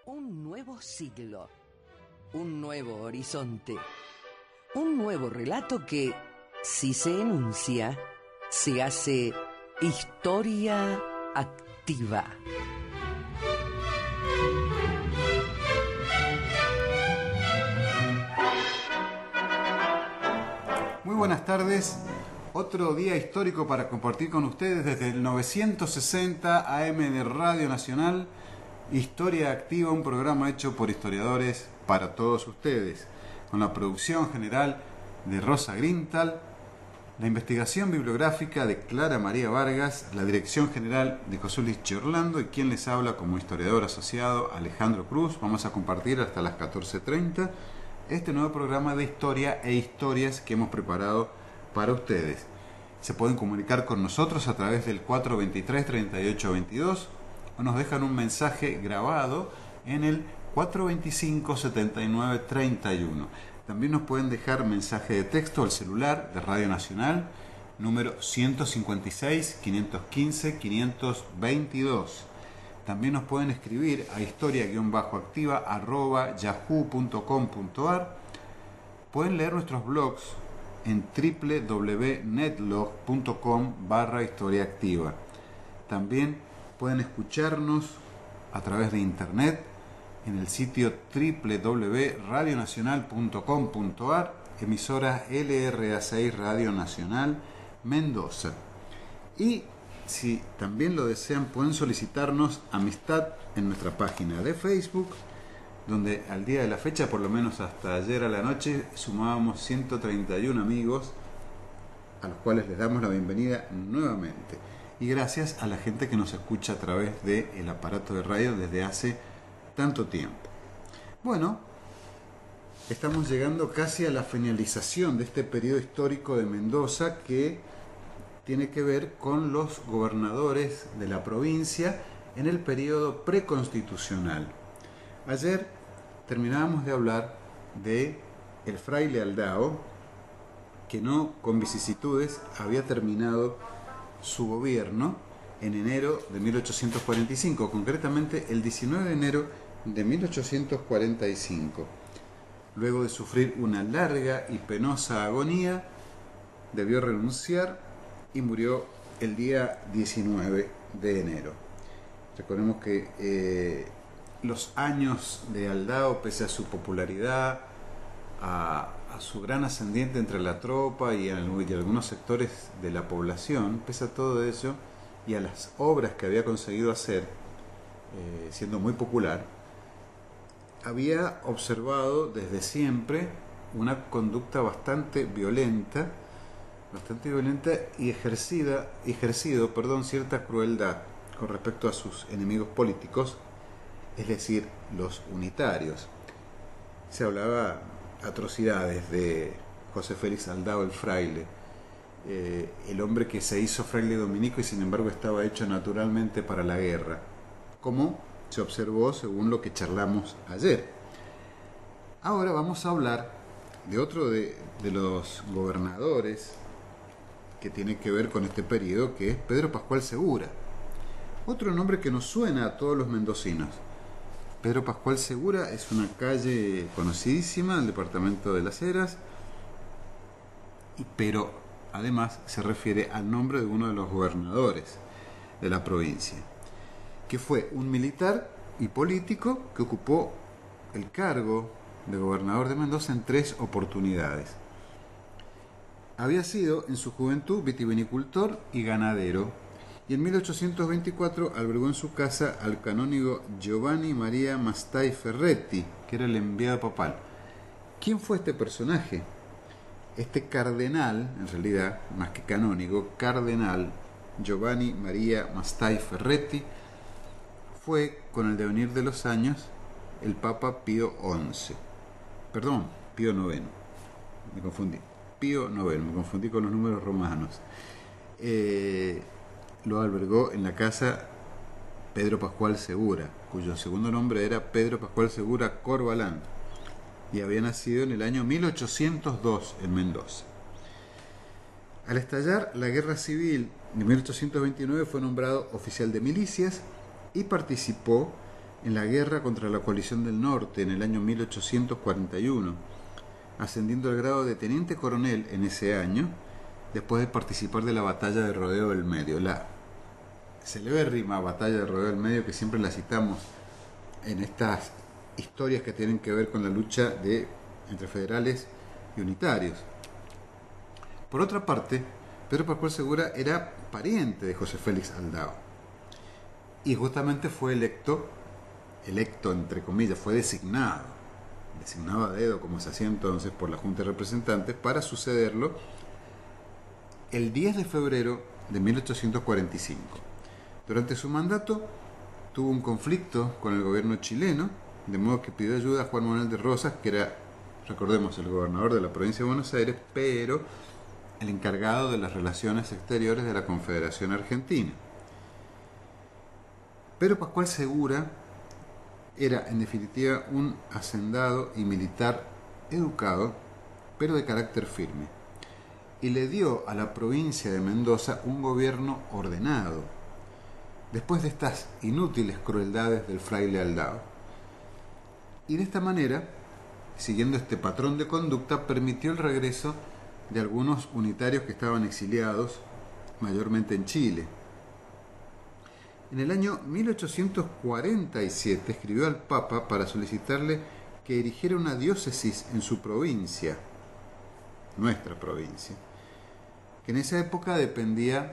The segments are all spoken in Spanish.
Un nuevo siglo, un nuevo horizonte, un nuevo relato que, si se enuncia, se hace historia activa. Muy buenas tardes, otro día histórico para compartir con ustedes desde el 960 AM de Radio Nacional. Historia Activa, un programa hecho por historiadores para todos ustedes, con la producción general de Rosa Grintal, la investigación bibliográfica de Clara María Vargas, la dirección general de José Luis Giorlando y quien les habla como historiador asociado, Alejandro Cruz. Vamos a compartir hasta las 14:30 este nuevo programa de historia e historias que hemos preparado para ustedes. Se pueden comunicar con nosotros a través del 423-3822 o nos dejan un mensaje grabado en el 425-7931. También nos pueden dejar mensaje de texto al celular de Radio Nacional, número 156-515-522. También nos pueden escribir a historia-activa@yahoo.com.ar. Pueden leer nuestros blogs en www.netlog.com/historiaactiva. También pueden escucharnos a través de internet en el sitio www.radionacional.com.ar, emisora LRA6 Radio Nacional Mendoza. Y si también lo desean, pueden solicitarnos amistad en nuestra página de Facebook, donde al día de la fecha, por lo menos hasta ayer a la noche, sumábamos 131 amigos, a los cuales les damos la bienvenida nuevamente. Y gracias a la gente que nos escucha a través del aparato de radio desde hace tanto tiempo. Bueno, estamos llegando casi a la finalización de este periodo histórico de Mendoza, que tiene que ver con los gobernadores de la provincia en el periodo preconstitucional. Ayer terminábamos de hablar de el fraile Aldao, que no con vicisitudes había terminado su gobierno en enero de 1845, concretamente el 19 de enero de 1845. Luego de sufrir una larga y penosa agonía, debió renunciar y murió el día 19 de enero. Recordemos que los años de Aldao, pese a su popularidad, a su gran ascendiente entre la tropa y algunos sectores de la población, pese a todo eso y a las obras que había conseguido hacer, siendo muy popular, había observado desde siempre una conducta bastante violenta y ejercido, cierta crueldad con respecto a sus enemigos políticos, es decir, los unitarios. Se hablaba atrocidades de José Félix Aldao el fraile, el hombre que se hizo fraile dominico y sin embargo estaba hecho naturalmente para la guerra, como se observó según lo que charlamos ayer. Ahora vamos a hablar de otro de los gobernadores que tiene que ver con este periodo, que es Pedro Pascual Segura, otro nombre que nos suena a todos los mendocinos. Pedro Pascual Segura es una calle conocidísima del departamento de Las Heras, pero además se refiere al nombre de uno de los gobernadores de la provincia, que fue un militar y político que ocupó el cargo de gobernador de Mendoza en 3 oportunidades. Había sido en su juventud vitivinicultor y ganadero, y en 1824 albergó en su casa al canónigo Giovanni Maria Mastai Ferretti, que era el enviado papal. ¿Quién fue este personaje? Este cardenal, en realidad, más que canónigo, cardenal Giovanni Maria Mastai Ferretti, fue, con el devenir de los años, el Papa Pío IX. Perdón, Pío IX. Me confundí. Pío IX, me confundí con los números romanos. Lo albergó en la casa Pedro Pascual Segura, cuyo segundo nombre era Pedro Pascual Segura Corbalán, y había nacido en el año 1802 en Mendoza. Al estallar la Guerra Civil de 1829 fue nombrado oficial de milicias y participó en la guerra contra la coalición del norte en el año 1841, ascendiendo al grado de teniente coronel en ese año, después de participar de la batalla de Rodeo del Medio, la celebérrima batalla de Rodeo del Medio, que siempre la citamos en estas historias que tienen que ver con la lucha entre federales y unitarios. Por otra parte, Pedro Pascual Segura era pariente de José Félix Aldao y justamente fue electo entre comillas, fue designado a dedo, como se hacía entonces, por la Junta de Representantes para sucederlo el 10 de febrero de 1845. Durante su mandato tuvo un conflicto con el gobierno chileno, de modo que pidió ayuda a Juan Manuel de Rosas, que era, recordemos, el gobernador de la provincia de Buenos Aires, pero el encargado de las relaciones exteriores de la Confederación Argentina. Pedro Pascual Segura era, en definitiva, un hacendado y militar educado, pero de carácter firme, y le dio a la provincia de Mendoza un gobierno ordenado, después de estas inútiles crueldades del fraile Aldao. Y de esta manera, siguiendo este patrón de conducta, permitió el regreso de algunos unitarios que estaban exiliados, mayormente en Chile. En el año 1847 escribió al Papa para solicitarle que erigiera una diócesis en su provincia, nuestra provincia, que en esa época dependía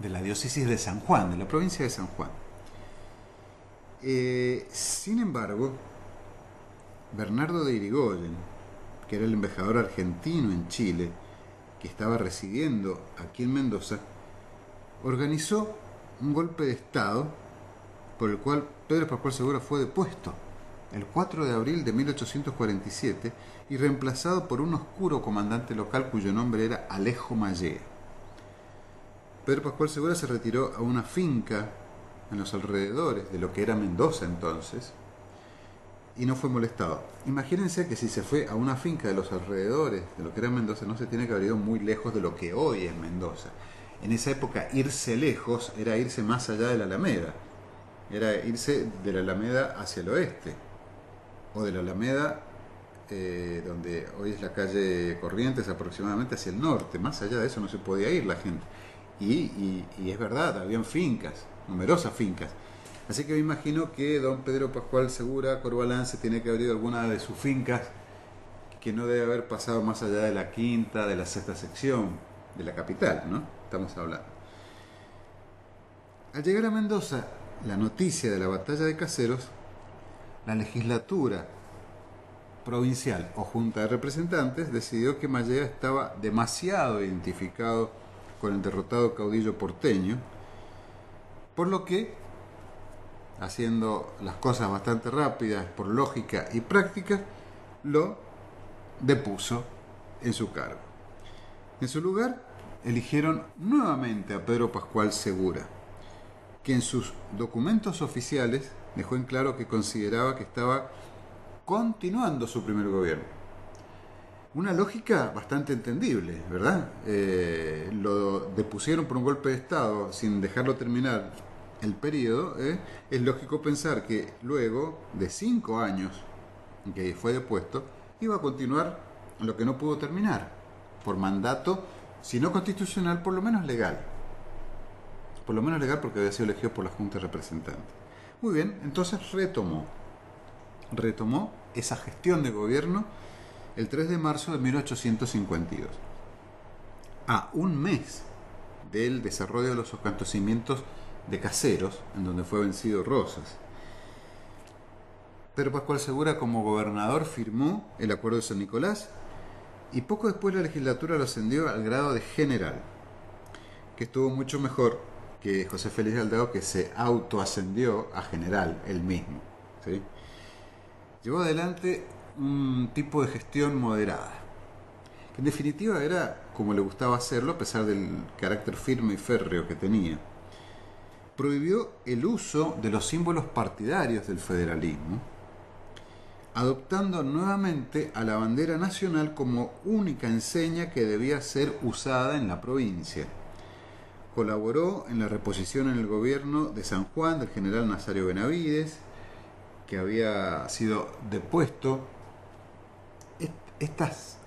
de la diócesis de San Juan, de la provincia de San Juan. Sin embargo, Bernardo de Irigoyen, que era el embajador argentino en Chile, que estaba residiendo aquí en Mendoza, organizó un golpe de Estado por el cual Pedro Pascual Segura fue depuesto el 4 de abril de 1847 y reemplazado por un oscuro comandante local cuyo nombre era Alejo Mallea. Pedro Pascual Segura se retiró a una finca en los alrededores de lo que era Mendoza entonces y no fue molestado. Imagínense que si se fue a una finca de los alrededores de lo que era Mendoza, no se tiene que haber ido muy lejos de lo que hoy es Mendoza. En esa época irse lejos era irse más allá de la Alameda, era irse de la Alameda hacia el oeste, o de la Alameda, donde hoy es la calle Corrientes, aproximadamente hacia el norte. Más allá de eso no se podía ir la gente. Y es verdad, habían fincas, numerosas fincas. Así que me imagino que don Pedro Pascual Segura Corbalán se tiene que haber ido a alguna de sus fincas, que no debe haber pasado más allá de la quinta, de la sexta sección de la capital, ¿no? Estamos hablando. Al llegar a Mendoza la noticia de la batalla de Caseros, la legislatura provincial o junta de representantes decidió que Mallea estaba demasiado identificado con el derrotado caudillo porteño, por lo que, haciendo las cosas bastante rápidas por lógica y práctica, lo depuso en su cargo. En su lugar eligieron nuevamente a Pedro Pascual Segura, que en sus documentos oficiales dejó en claro que consideraba que estaba continuando su primer gobierno. Una lógica bastante entendible, ¿verdad? Lo depusieron por un golpe de Estado sin dejarlo terminar el periodo. Es lógico pensar que luego de 5 años en que fue depuesto, iba a continuar lo que no pudo terminar, por mandato, si no constitucional, por lo menos legal. Por lo menos legal porque había sido elegido por la Junta de Representantes. Muy bien, entonces retomó esa gestión de gobierno el 3 de marzo de 1852. A un mes del desarrollo de los acontecimientos de Caseros, en donde fue vencido Rosas. Pedro Pascual Segura, como gobernador, firmó el Acuerdo de San Nicolás y poco después la legislatura lo ascendió al grado de general, que estuvo mucho mejor que José Félix Aldao, que se autoascendió a general él mismo, ¿sí? Llevó adelante un tipo de gestión moderada, que en definitiva era como le gustaba hacerlo, a pesar del carácter firme y férreo que tenía. Prohibió el uso de los símbolos partidarios del federalismo, adoptando nuevamente a la bandera nacional como única enseña que debía ser usada en la provincia. Colaboró en la reposición en el gobierno de San Juan del general Nazario Benavides, que había sido depuesto. Estas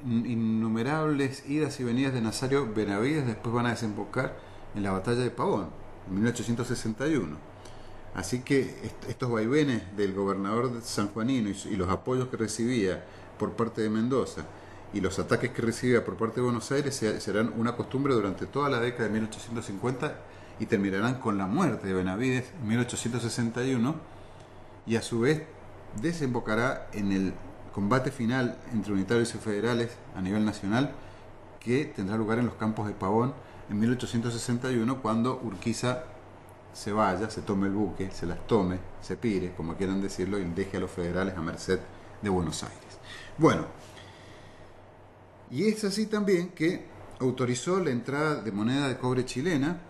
innumerables idas y venidas de Nazario Benavides después van a desembocar en la batalla de Pavón, en 1861. Así que estos vaivenes del gobernador sanjuanino y los apoyos que recibía por parte de Mendoza y los ataques que recibía por parte de Buenos Aires serán una costumbre durante toda la década de 1850 y terminarán con la muerte de Benavides en 1861, y a su vez desembocará en el combate final entre unitarios y federales a nivel nacional, que tendrá lugar en los campos de Pavón en 1861, cuando Urquiza se vaya, se tome el buque, se las tome, se pire, como quieran decirlo, y deje a los federales a merced de Buenos Aires. Bueno, y es así también que autorizó la entrada de moneda de cobre chilena.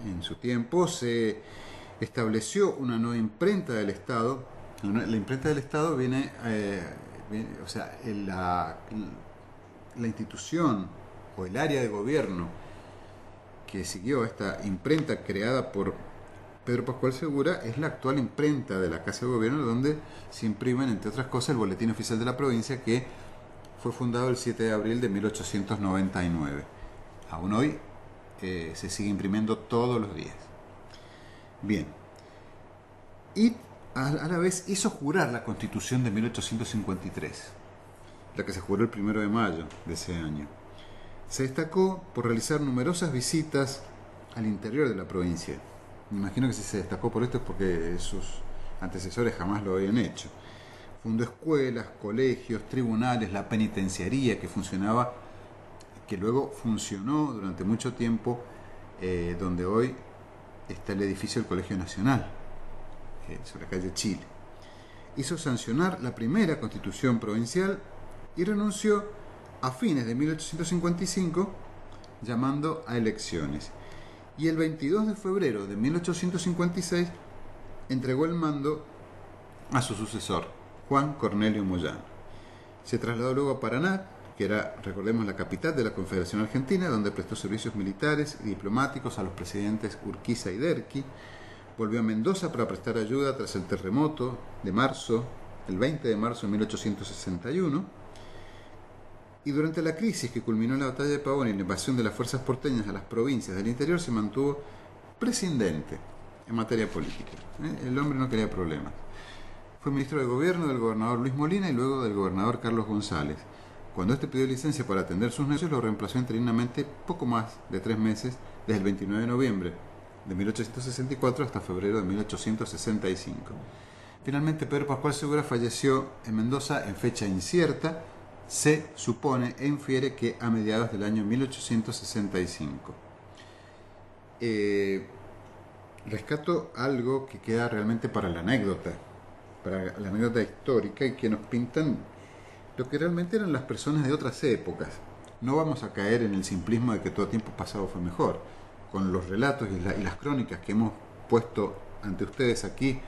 En su tiempo se estableció una nueva imprenta del Estado. La imprenta del Estado viene o sea, la institución o el área de gobierno que siguió esta imprenta creada por Pedro Pascual Segura es la actual imprenta de la Casa de Gobierno, donde se imprimen, entre otras cosas, el Boletín Oficial de la Provincia, que fue fundado el 7 de abril de 1899. Aún hoy se sigue imprimiendo todos los días. Bien. Y a la vez hizo jurar la Constitución de 1853, la que se juró el 1 de mayo de ese año. Se destacó por realizar numerosas visitas al interior de la provincia. Me imagino que si se destacó por esto es porque sus antecesores jamás lo habían hecho. Fundó escuelas, colegios, tribunales, la penitenciaría que luego funcionó durante mucho tiempo, donde hoy está el edificio del Colegio Nacional, sobre la calle Chile. Hizo sancionar la primera Constitución provincial y renunció a fines de 1855, llamando a elecciones. Y el 22 de febrero de 1856 entregó el mando a su sucesor, Juan Cornelio Moyano. Se trasladó luego a Paraná, que era, recordemos, la capital de la Confederación Argentina, donde prestó servicios militares y diplomáticos a los presidentes Urquiza y Derqui. Volvió a Mendoza para prestar ayuda tras el terremoto de marzo, el 20 de marzo de 1861. Y durante la crisis que culminó en la batalla de Pavón y la invasión de las fuerzas porteñas a las provincias del interior, se mantuvo prescindente en materia política. El hombre no quería problemas. Fue ministro de gobierno del gobernador Luis Molina y luego del gobernador Carlos González. Cuando este pidió licencia para atender sus negocios, lo reemplazó interinamente poco más de 3 meses, desde el 29 de noviembre de 1864 hasta febrero de 1865. Finalmente, Pedro Pascual Segura falleció en Mendoza en fecha incierta. Se supone e infiere que a mediados del año 1865. Rescato algo que queda realmente para la anécdota histórica, y que nos pintan lo que realmente eran las personas de otras épocas. No vamos a caer en el simplismo de que todo tiempo pasado fue mejor. Con los relatos y las crónicas que hemos puesto ante ustedes aquí,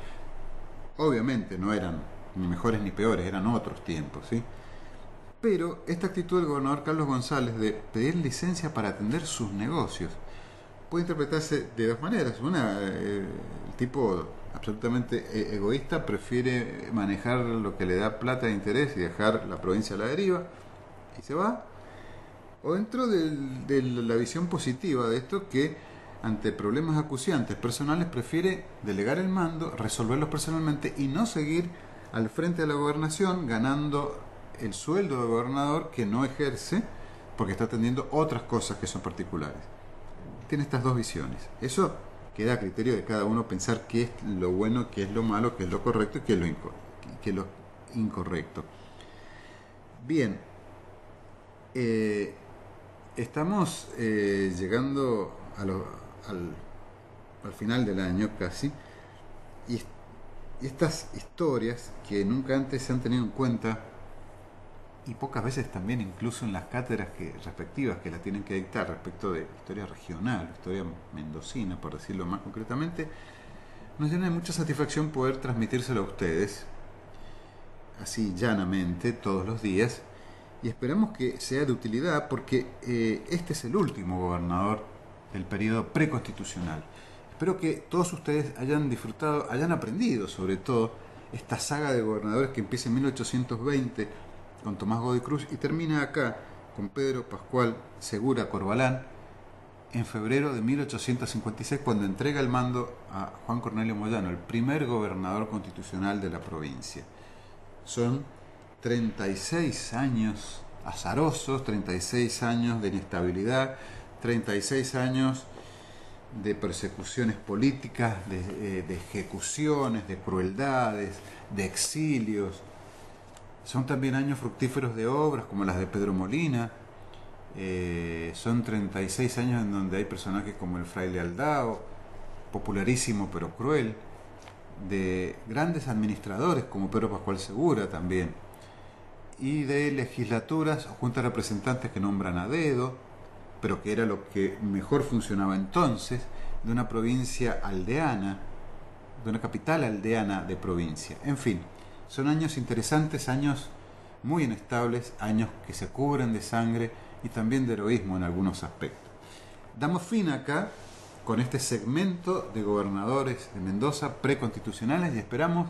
obviamente no eran ni mejores ni peores, eran otros tiempos, ¿sí? Pero esta actitud del gobernador Carlos González de pedir licencia para atender sus negocios puede interpretarse de dos maneras. Una, el tipo absolutamente egoísta prefiere manejar lo que le da plata de interés y dejar la provincia a la deriva y se va. O dentro de la visión positiva de esto, que ante problemas acuciantes personales prefiere delegar el mando, resolverlos personalmente y no seguir al frente de la gobernación ganando el sueldo de gobernador que no ejerce porque está atendiendo otras cosas que son particulares. Tiene estas dos visiones. Eso queda a criterio de cada uno pensar qué es lo bueno, qué es lo malo, qué es lo correcto y qué es lo incorrecto. Bien, estamos llegando al final del año casi, y estas historias que nunca antes se han tenido en cuenta, y pocas veces también incluso en las cátedras respectivas que la tienen que dictar respecto de historia regional, historia mendocina, por decirlo más concretamente, nos llena de mucha satisfacción poder transmitírselo a ustedes así llanamente todos los días, y esperamos que sea de utilidad porque este es el último gobernador del periodo preconstitucional. Espero que todos ustedes hayan disfrutado, hayan aprendido sobre todo esta saga de gobernadores que empieza en 1820 con Tomás Godoy Cruz y termina acá con Pedro Pascual Segura Corbalán en febrero de 1856, cuando entrega el mando a Juan Cornelio Moyano, el primer gobernador constitucional de la provincia. Son 36 años azarosos, 36 años de inestabilidad, 36 años de persecuciones políticas, de ejecuciones, de crueldades, de exilios. Son también años fructíferos de obras como las de Pedro Molina. Son 36 años en donde hay personajes como el fraile Aldao, popularísimo pero cruel, de grandes administradores como Pedro Pascual Segura también, y de legislaturas o juntas de representantes que nombran a dedo, pero que era lo que mejor funcionaba entonces, de una provincia aldeana, de una capital aldeana de provincia. En fin, son años interesantes, años muy inestables, años que se cubren de sangre y también de heroísmo en algunos aspectos. Damos fin acá con este segmento de gobernadores de Mendoza preconstitucionales y esperamos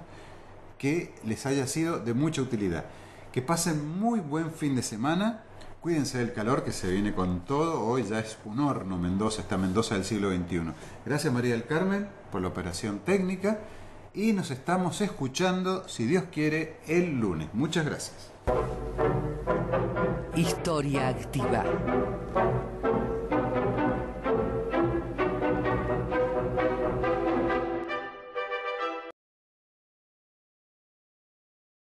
que les haya sido de mucha utilidad. Que pasen muy buen fin de semana, cuídense del calor que se viene con todo, hoy ya es un horno Mendoza, esta Mendoza del siglo XXI. Gracias María del Carmen por la operación técnica y nos estamos escuchando, si Dios quiere, el lunes. Muchas gracias. Historia Activa.